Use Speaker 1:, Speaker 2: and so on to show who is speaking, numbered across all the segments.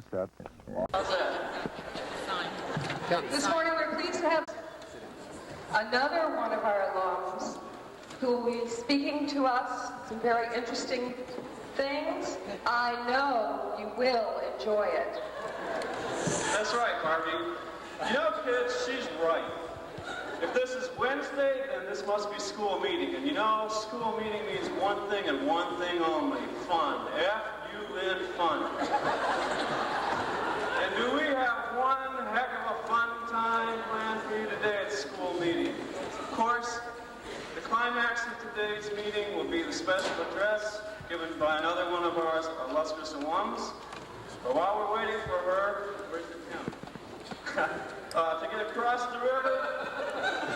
Speaker 1: cassette.
Speaker 2: This morning we're pleased to have another one of our alums who will be speaking to us some very interesting things. I know you will enjoy it.
Speaker 3: That's right, Barbie. You know, kids, she's right. If this is Wednesday, then this must be school meeting. And you know, school meeting means one thing and one thing only, fun. F-U-N, fun. And do we have one heck of a fun time planned for you today at school meeting? Of course, the climax of today's meeting will be the special address given by another one of our illustrious alums. But while we're waiting for her, where's the Kim? To get across the river,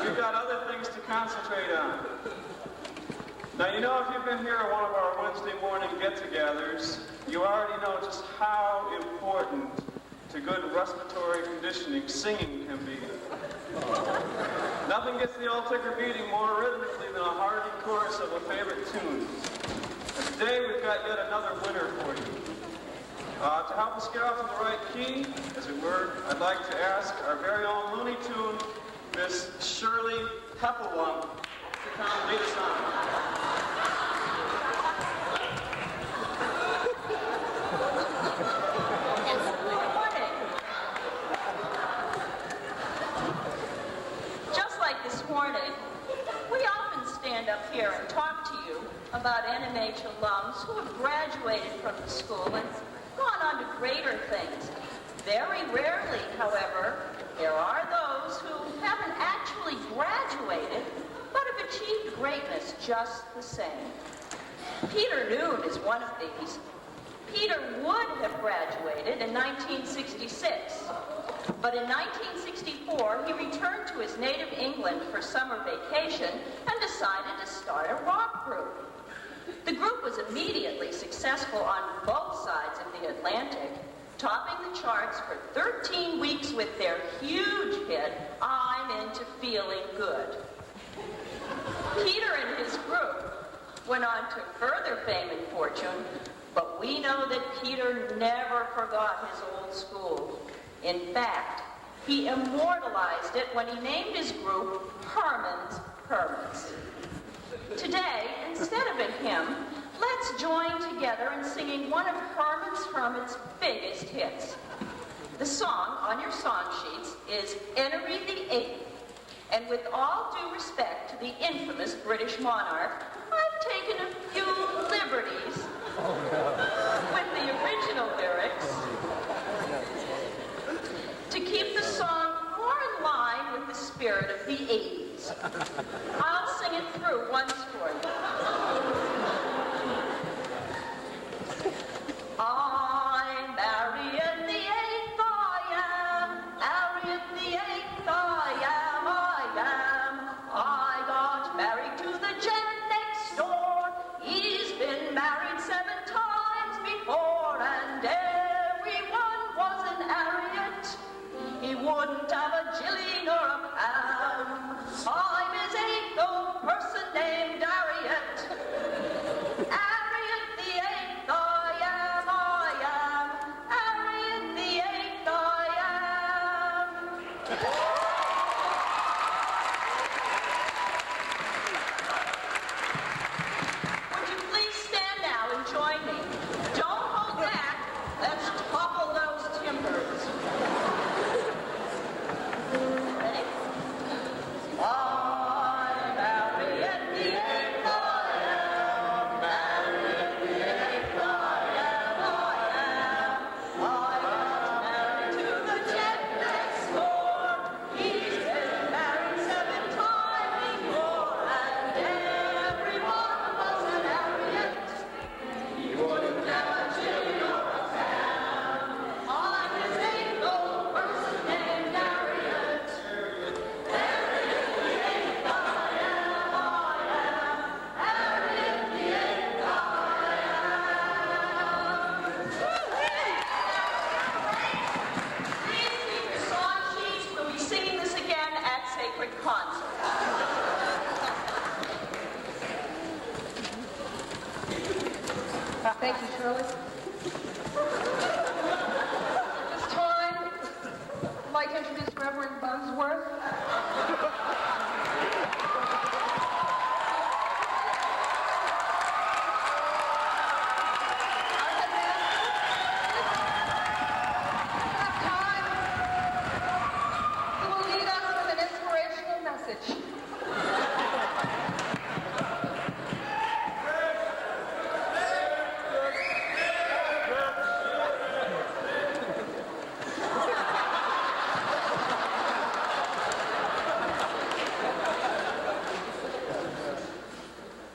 Speaker 3: we've got other things to concentrate on. Now, you know, if you've been here at one of our Wednesday morning get-togethers, you already know just how important to good respiratory conditioning singing can be. Nothing gets the all-ticker beating more rhythmically than a hearty chorus of a favorite tune. And today we've got yet another winner for you. To help us get off in the right key, as it were, I'd like to ask our very own Looney Tune, Miss Shirley Heffalump, to come and lead us on.
Speaker 4: Good morning. Just like this morning, we often stand up here and talk to you about NMH alums who have graduated from the school and gone on to greater things. Very rarely, however, there are those who haven't actually graduated, but have achieved greatness just the same. Peter Noon is one of these. Peter would have graduated in 1966, but in 1964 he returned to his native England for summer vacation and decided to start a rock group. The group was immediately successful on both sides of the Atlantic, topping the charts for 13 weeks with their huge hit, I'm Into Feeling Good. Peter and his group went on to further fame and fortune, but we know that Peter never forgot his old school. In fact, he immortalized it when he named his group Herman's Hermits. Today, instead of a hymn, let's join together in singing one of Herman's Hermits' biggest hits. The song on your song sheets is Henry VIII, and with all due respect to the infamous British monarch, I've taken a few liberties with the original lyrics to keep the song more in line with the spirit of the 80s. I'll sing it through once for you. I'm Harriet the Eighth, I am. Harriet the Eighth, I am. I got married to the gent next door. He's been married 7 times before, and everyone was an Harriet. He wouldn't have a Jilly nor a Pam. I'm his 8th old person named Harriet.
Speaker 2: Reverend Bunsworth.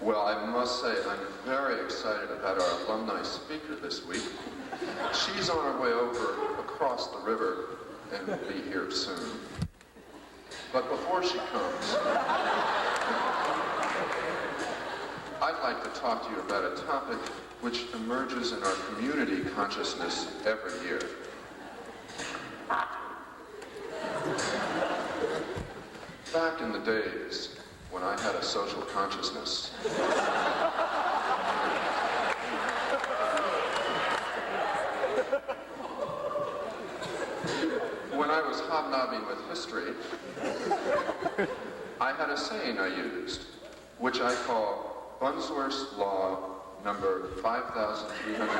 Speaker 1: Well, I must say I'm very excited about our alumni speaker this week. She's on her way over across the river and will be here soon. But before she comes, I'd like to talk to you about a topic which emerges in our community consciousness every year. Back in the days when I had a social consciousness, when I was hobnobbing with history, I had a saying I used, which I call Bunsworth's Law number 5300.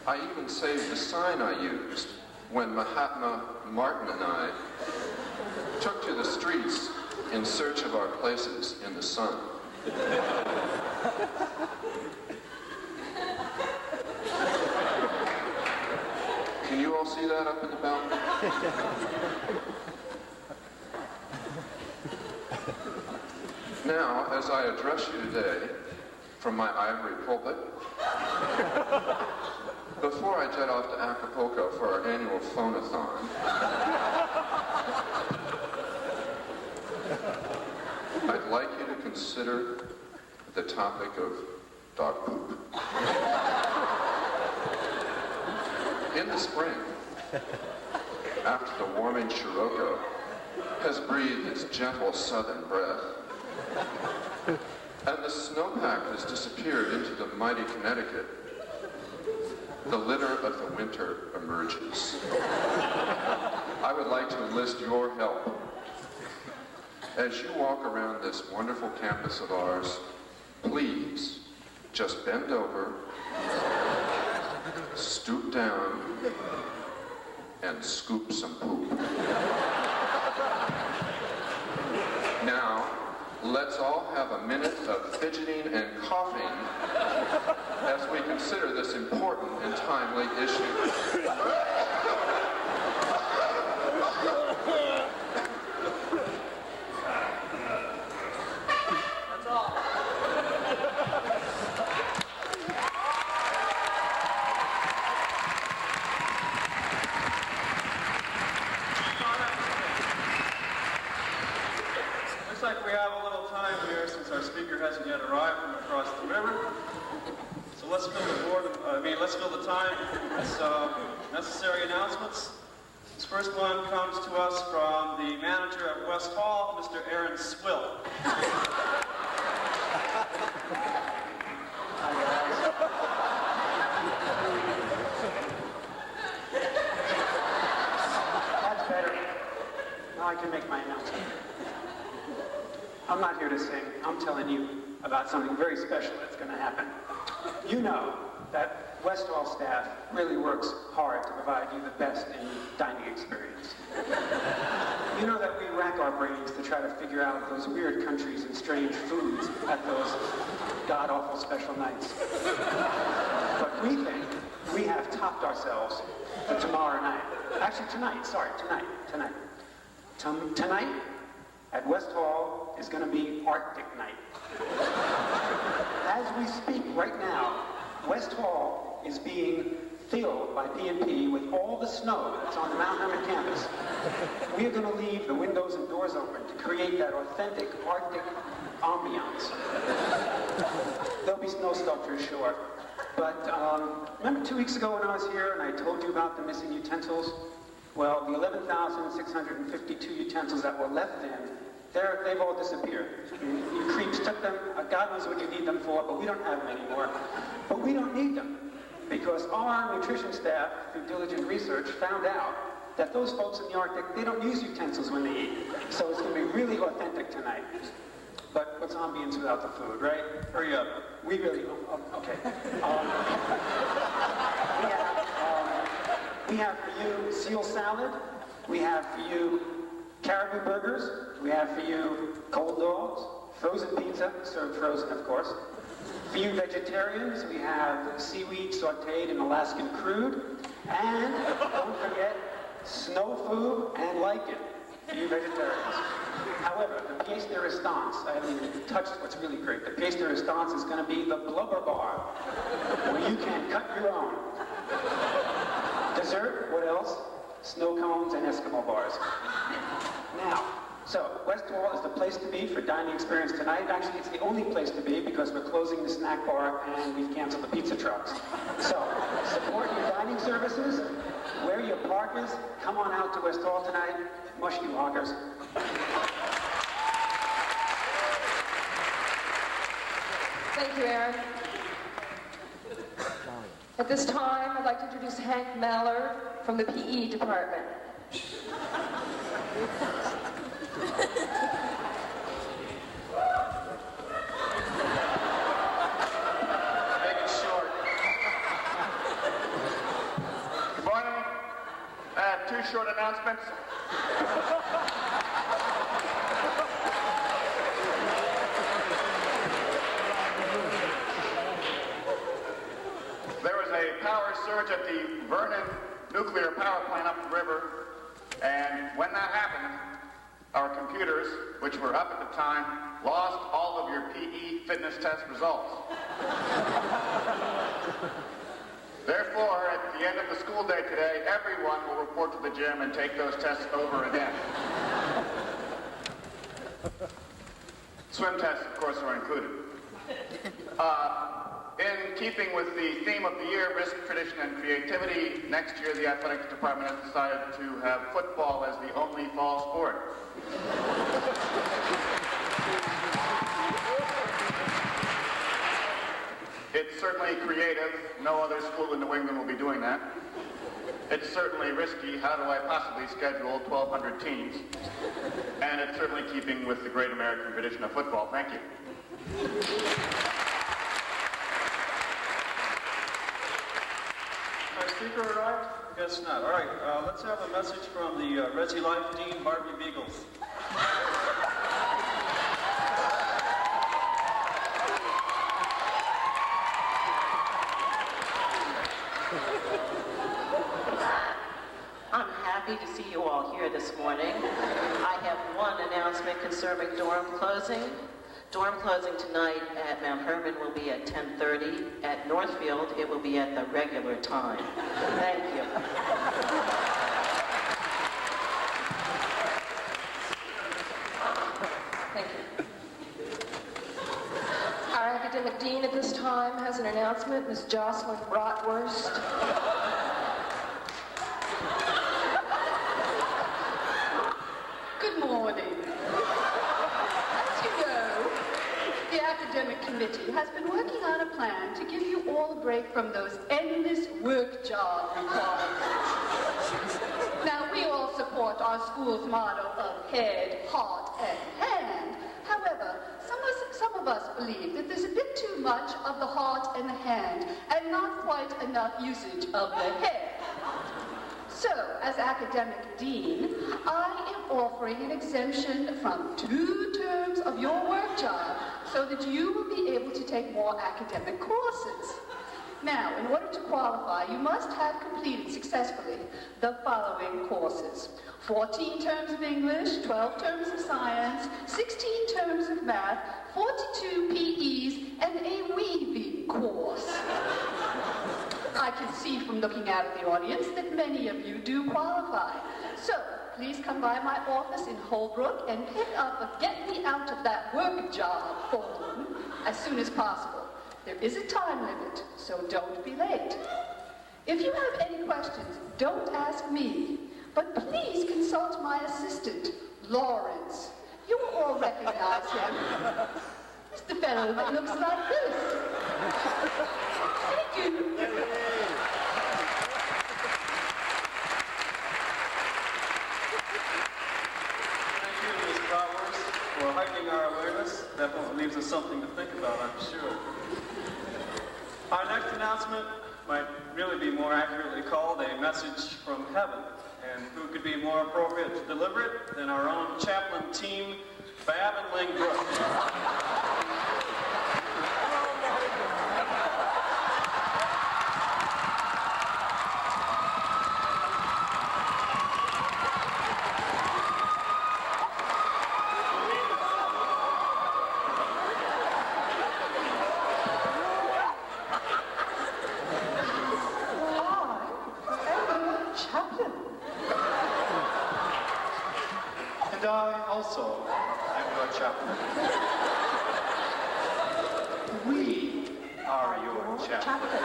Speaker 1: I even saved the sign I used when Mahatma Martin and I took to the streets in search of our places in the sun. Can you all see that up in the balcony? Now, as I address you today from my ivory pulpit, before I jet off to Acapulco for our annual phone-a-thon, I'd like you to consider the topic of dog poop. In the spring, after the warming Scirocco has breathed its gentle southern breath, and the snowpack has disappeared into the mighty Connecticut, the litter of the winter emerges. I would like to enlist your help. As you walk around this wonderful campus of ours, please just bend over, stoop down, and scoop some poop. Now, let's all have a minute of fidgeting and coughing as we consider this important and timely issue.
Speaker 3: That's all. Looks like we have a little time here since our speaker hasn't yet arrived from across the river. So let's fill the time with necessary announcements. This first one comes to us from the manager at West Hall, Mr. Aaron Swill.
Speaker 5: That's better. Now I can make my announcement. I'm not here to sing. I'm telling you about something very special that's going to happen. You know that West Hall staff really works hard to provide you the best in dining experience. You know that we rack our brains to try to figure out those weird countries and strange foods at those god-awful special nights. But we think we have topped ourselves for tomorrow night. Actually, tonight. Tonight at West Hall is going to be Arctic night. As we speak right now, West Hall is being filled by P&P with all the snow that's on the Mount Hermon campus. We are going to leave the windows and doors open to create that authentic Arctic ambiance. There'll be snow sculptures, sure. But remember 2 weeks ago when I was here and I told you about the missing utensils? Well, the 11,652 utensils that were left in, they've all disappeared. You creeps took them. God knows what you need them for, but we don't have them anymore. But we don't need them. because our nutrition staff, through diligent research, found out that those folks in the Arctic, they don't use utensils when they eat. So it's going to be really authentic tonight. But what's ambience without the food, right? Hurry up. We really, okay. We have for you seal salad. We have for you caribou burgers. We have for you cold dogs, frozen pizza, served frozen, of course. For you vegetarians, we have seaweed sauteed in Alaskan crude. And don't forget, snow food and lichen for you vegetarians. However, the pièce de résistance, I haven't even touched what's really great. The pièce de résistance is going to be the blubber bar, where you can cut your own. Dessert, what else? Snow cones and Eskimo bars. Now, so West Wall is the place to be for dining experience tonight. Actually, it's the only place to be because we're closing the snack bar and we've canceled the pizza trucks. So, support your dining services, wear your parkas, come on out to West Hall tonight, mush you hoggers.
Speaker 2: Thank you, Aaron. At this time, I'd like to introduce Hank Meller from the PE department.
Speaker 6: Make it short. Good morning. I have two short announcements. There was a power surge at the Vernon nuclear power plant up the river, and when that happened, our computers, which were up at the time, lost all of your PE fitness test results. Therefore, at the end of the school day today, everyone will report to the gym and take those tests over again. Swim tests, of course, are included. In keeping with the theme of the year, risk, tradition, and creativity, next year the athletics department has decided to have football as the only fall sport. It's certainly creative. No other school in New England will be doing that. It's certainly risky. How do I possibly schedule 1,200 teams? And it's certainly keeping with the great American tradition of football. Thank you.
Speaker 3: Our speaker arrived? Guess not. All right, let's have a message from the Resi Life Dean, Barbie Beagles.
Speaker 7: I'm happy to see you all here this morning. I have one announcement concerning dorm closing. Dorm closing tonight at Mount Herman will be at 10:30. At Northfield, it will be at the regular time. Thank you.
Speaker 2: Thank you. Our academic dean at this time has an announcement, Ms. Jocelyn Bratwurst.
Speaker 8: Good morning. As you know, the academic committee has been working on a plan to give you all a break from those endless work job requirements. Now, we all support our school's motto of head, heart, and hand. However, some of us believe that there's a bit too much of the heart and the hand, and not quite enough usage of the head. So, as academic dean, I am offering an exemption from 2 terms of your work job so that you will be able to take more academic courses. Now, in order to qualify, you must have completed successfully the following courses: 14 terms of English, 12 terms of science, 16 terms of math, 42 PEs, and a weaving course. I can see from looking out at the audience that many of you do qualify. So, please come by my office in Holbrook and pick up a get me out of that work job form as soon as possible. There is a time limit, so don't be late. If you have any questions, don't ask me, but please consult my assistant, Lawrence. You will all recognize him. It's the fellow that looks like this. Thank you.
Speaker 3: announcement might really be more accurately called a message from heaven. And who could be more appropriate to deliver it than our own chaplain team, Bab and Ling Brooks.
Speaker 9: And I also am your chaplain. We are your chaplain.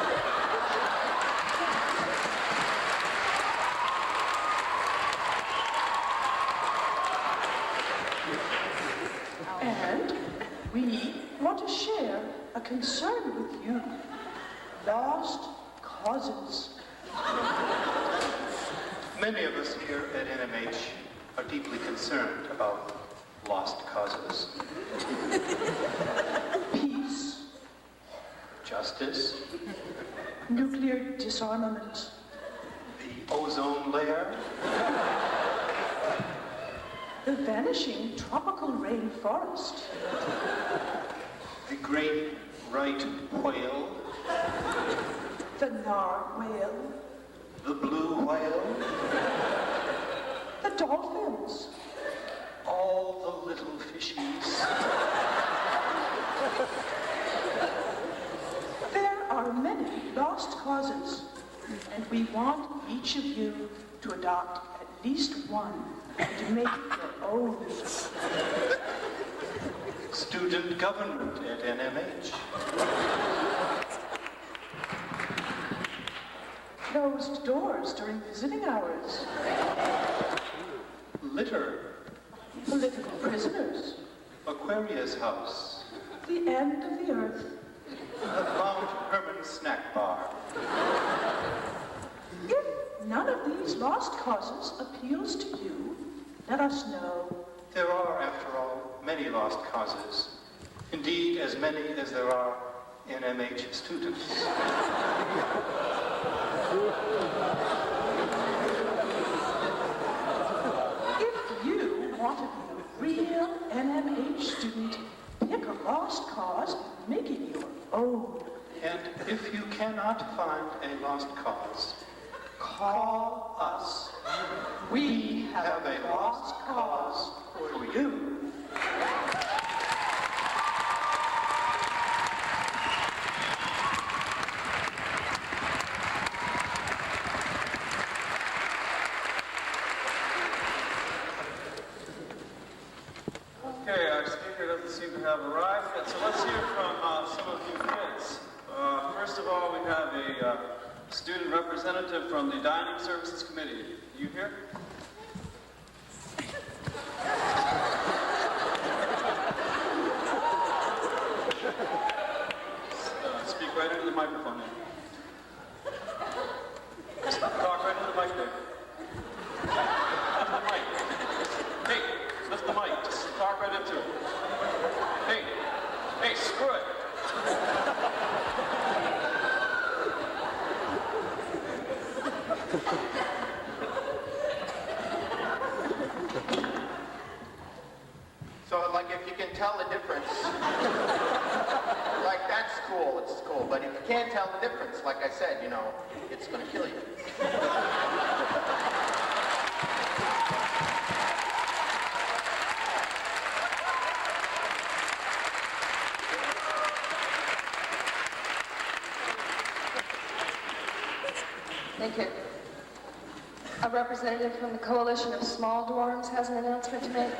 Speaker 10: And we want to share a concern with you. Lost causes.
Speaker 9: Many of us here at NMH are deeply concerned about lost causes.
Speaker 10: Peace.
Speaker 9: Justice,
Speaker 10: Nuclear disarmament.
Speaker 9: the ozone layer,
Speaker 10: The vanishing tropical rainforest.
Speaker 9: the great right whale,
Speaker 10: The narwhal.
Speaker 9: the blue whale,
Speaker 10: The dolphins.
Speaker 9: all the little fishies.
Speaker 10: There are many lost causes, and we want each of you to adopt at least one to make it your own.
Speaker 9: Student government at NMH.
Speaker 10: Closed doors during visiting hours.
Speaker 9: Litter,
Speaker 10: Political prisoners.
Speaker 9: Aquarius House,
Speaker 10: The end of the earth.
Speaker 9: the Mount Herman snack bar.
Speaker 10: If none of these lost causes appeals to you, let us know.
Speaker 9: There are, after all, many lost causes. Indeed, as many as there are NMH students.
Speaker 10: If you want to be a real NMH student, pick a lost cause and make it your own.
Speaker 9: And if you cannot find a lost cause, call us.
Speaker 10: We
Speaker 9: Have a lost cause for you.
Speaker 3: Okay, our speaker doesn't seem to have arrived yet, so let's hear from some of you kids. First of all, we have a student representative from the Dining Services Committee. You here? Speak right into the microphone. Talk right into the mic there. Lift the mic. Hey, lift the mic. Just talk right into it. Hey, screw it.
Speaker 11: So, like, if you can tell the difference, like, that's cool, it's cool. But if you can't tell the difference, like I said, you know, it's going to kill you.
Speaker 2: Thank you. A representative from the Coalition of Small Dorms has an announcement to make.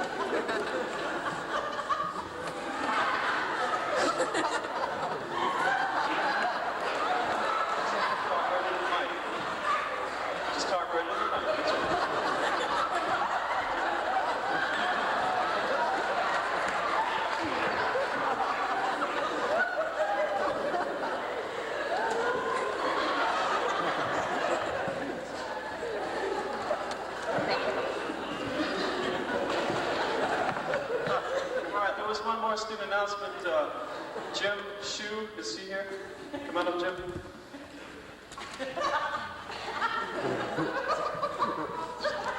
Speaker 3: Just talk right into the mic. That's right. All right, there was one more student announcement. Jim Shu, is he here? Come on up, Jim.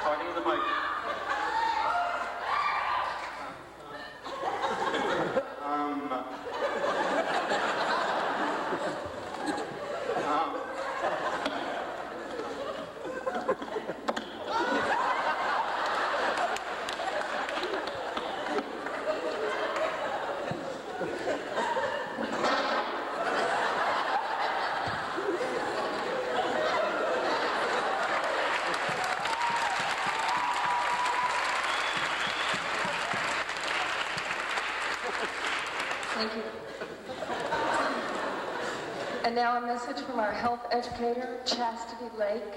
Speaker 3: Talking to the mic.
Speaker 2: Thank you. And now a message from our health educator, Chastity Lake.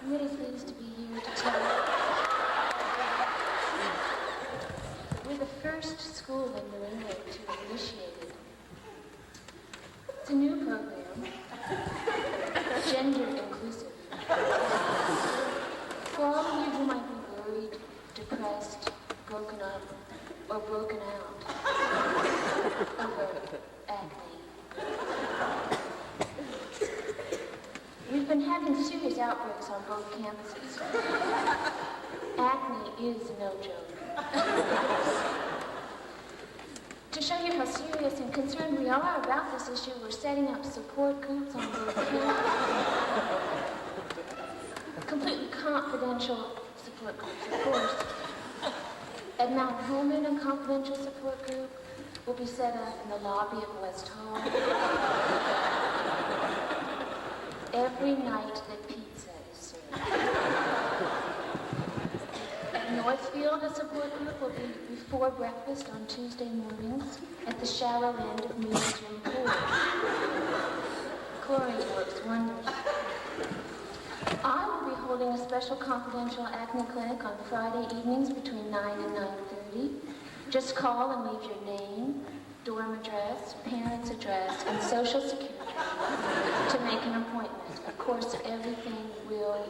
Speaker 12: I'm really pleased to be here to tell you. We're the first school in New England to initiate it. It's a new program, gender inclusive. For all of you who might be worried, depressed, broken up, or broken out over acne, we've been having serious outbreaks on both campuses. Acne is no joke. To show you how serious and concerned we are about this issue, we're setting up support groups on both campuses. Completely confidential support groups, of course. At Mount Holman, a confidential support group will be set up in the lobby of West Hall. Every night that pizza is served. At Northfield, a support group will be before breakfast on Tuesday mornings at the shallow end of Meals Room Pool. Chlorine works wonders. I will be holding a special confidential acne clinic on Friday evenings between 9 and 9:30. Just call and leave your name, dorm address, parents' address, and social security to make an appointment. Of course, everything will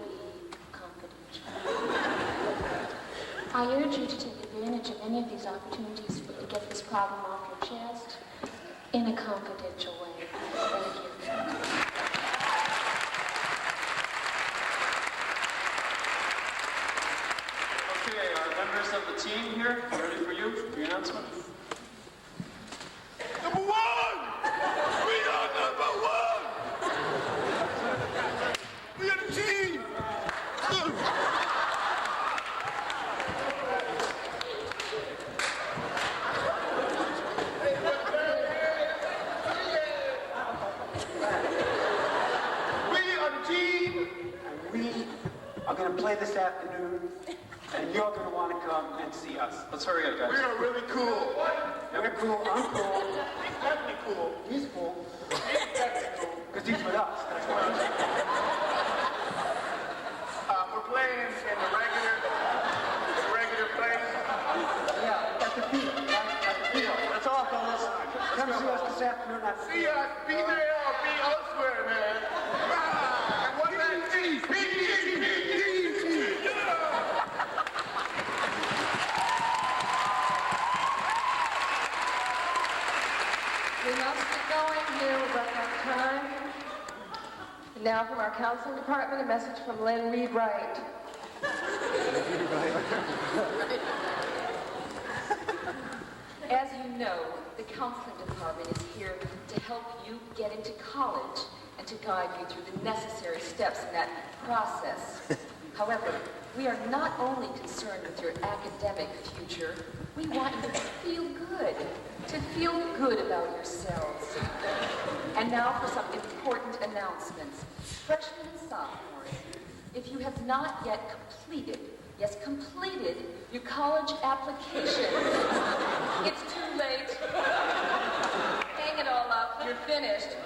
Speaker 12: be confidential. I urge you to take advantage of any of these opportunities for you to get this problem off your chest in a confidential way. Thank you.
Speaker 3: Okay, our members of the team here, ready for you, for your announcement?
Speaker 13: Number one! We are number one! We are the team!
Speaker 5: We are the team, and we are going to play this afternoon, and you're going to want to come and see us.
Speaker 3: Let's hurry up, guys.
Speaker 13: We are really cool.
Speaker 5: You're cool, I'm cool.
Speaker 13: He's definitely cool.
Speaker 5: He's cool.
Speaker 13: He's definitely cool.
Speaker 5: Because he's with us. That's why.
Speaker 6: We're playing in the regular place.
Speaker 5: Yeah, at the field, right? At the field. That's all, fellas. Come see us this afternoon at the
Speaker 6: See
Speaker 5: field.
Speaker 6: us, be there or be elsewhere, man. And what's that?
Speaker 2: We must get going here. We've run out of time. And now from our counseling department, a message from Lynn Reed Wright.
Speaker 14: As you know, the counseling department is here to help you get into college and to guide you through the necessary steps in that process. However, we are not only concerned with your academic future, we want you to feel good about yourselves. And now for some important announcements. Freshmen and sophomores, if you have not yet completed your college application, it's too late. Hang it all up, you're finished.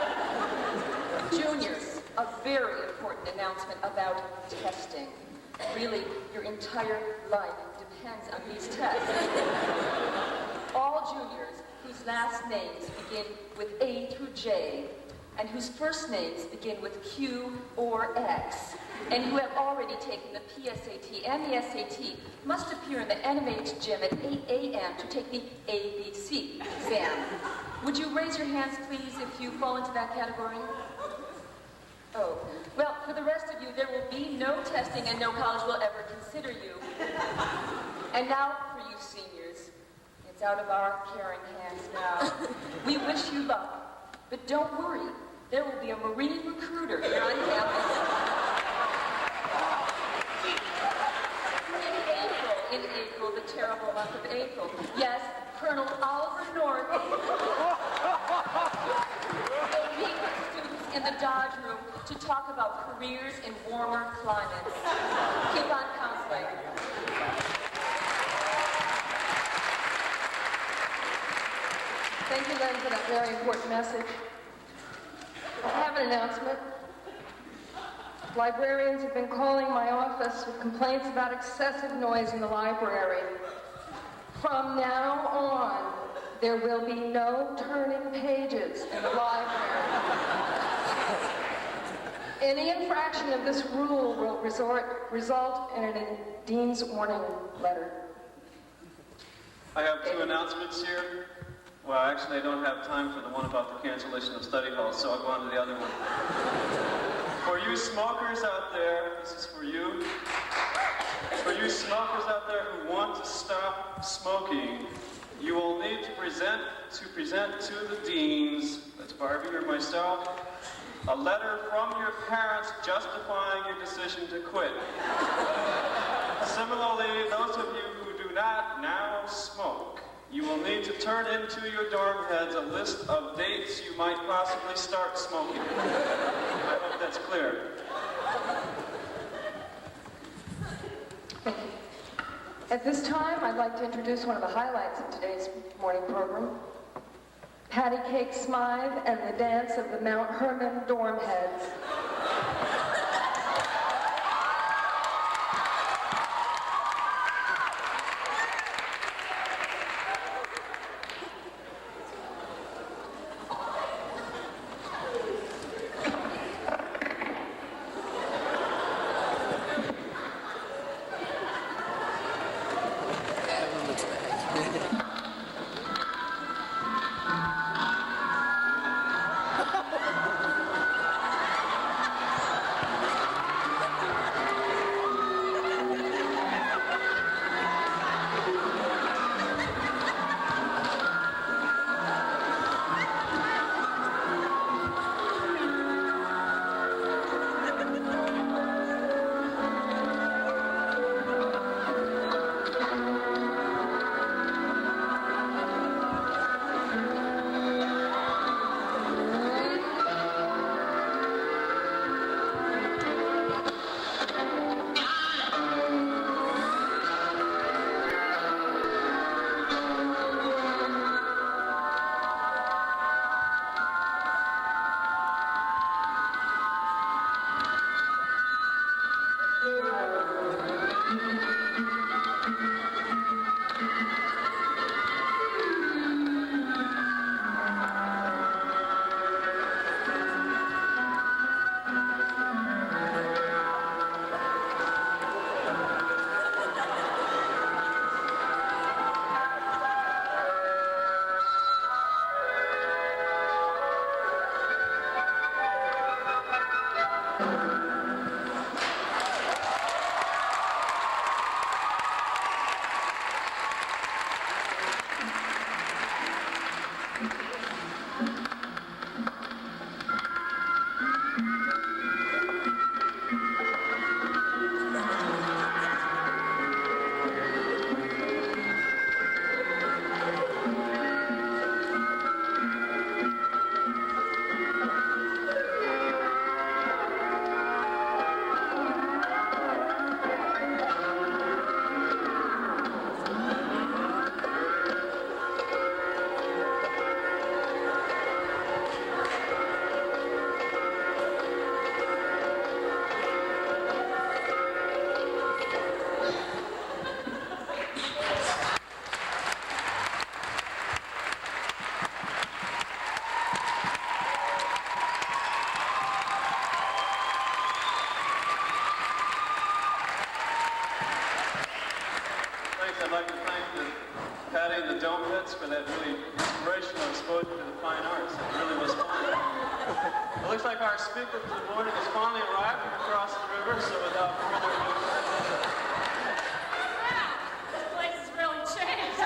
Speaker 14: Juniors, a very important announcement about testing. Really, your entire life depends on these tests. All juniors whose last names begin with A through J and whose first names begin with Q or X, and who have already taken the PSAT and the SAT must appear in the NMH gym at 8 a.m. to take the ABC exam. Would you raise your hands, please, if you fall into that category? Oh, well, for the rest of you, there will be no testing and no college will ever consider you. And now, for you seniors, it's out of our caring hands now. We wish you luck, but don't worry. There will be a Marine recruiter here on campus. In April, the terrible month of April. Yes, Colonel Oliver North will meet with students in the Dodge Room to talk about careers in warmer climates. Keep on counseling.
Speaker 2: Thank you, Len, for that very important message. I have an announcement. Librarians have been calling my office with complaints about excessive noise in the library. From now on, there will be no turning pages in the library. Any infraction of this rule will result in a dean's warning letter.
Speaker 3: I have two announcements here. Well, actually, I don't have time for the one about the cancellation of study halls, so I'll go on to the other one. For you smokers out there, this is for you. For you smokers out there who want to stop smoking, you will need to present to the deans, that's Barbie or myself, a letter from your parents justifying your decision to quit. Similarly, those of you who do not now smoke, you will need to turn into your dorm heads a list of dates you might possibly start smoking. I hope that's clear.
Speaker 2: At this time, I'd like to introduce one of the highlights of today's morning program, Patty Cake Smythe and the Dance of the Mount Hermon Dorm Heads.
Speaker 3: Follies for that really inspirational exposure to the fine arts. It really was fun. It looks like our speaker for the morning has finally arrived from across the river, so without further ado...
Speaker 15: This place has really changed.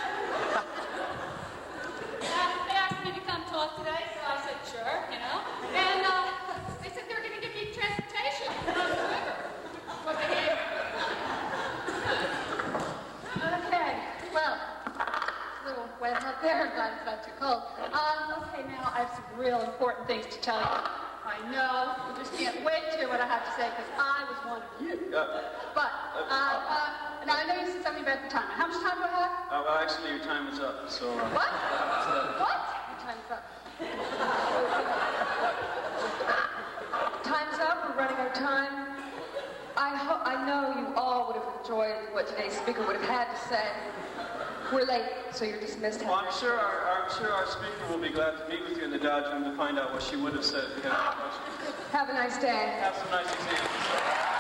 Speaker 15: They asked me to come talk today, so I said sure, you know. And they said they were going to give me transportation across the river. What they gave.
Speaker 8: Okay, well, a little wet out there, but it's not too cold. Okay, now I have some real important things to tell you. I know, you just can't wait to hear what I have to say, because I was one of you. But, now I know you said something about the time. How much time do I have?
Speaker 3: Well, actually, your time is up, so...
Speaker 8: What? What? Your time is up.
Speaker 2: Time's up. We're running out of time. I know you all would have enjoyed what today's speaker would have had to say. We're late, so you're dismissed.
Speaker 3: Well, I'm sure our speaker will be glad to meet with you in the Dodge room to find out what she would have said if you had any questions.
Speaker 2: Have a nice day.
Speaker 3: Have some nice exams.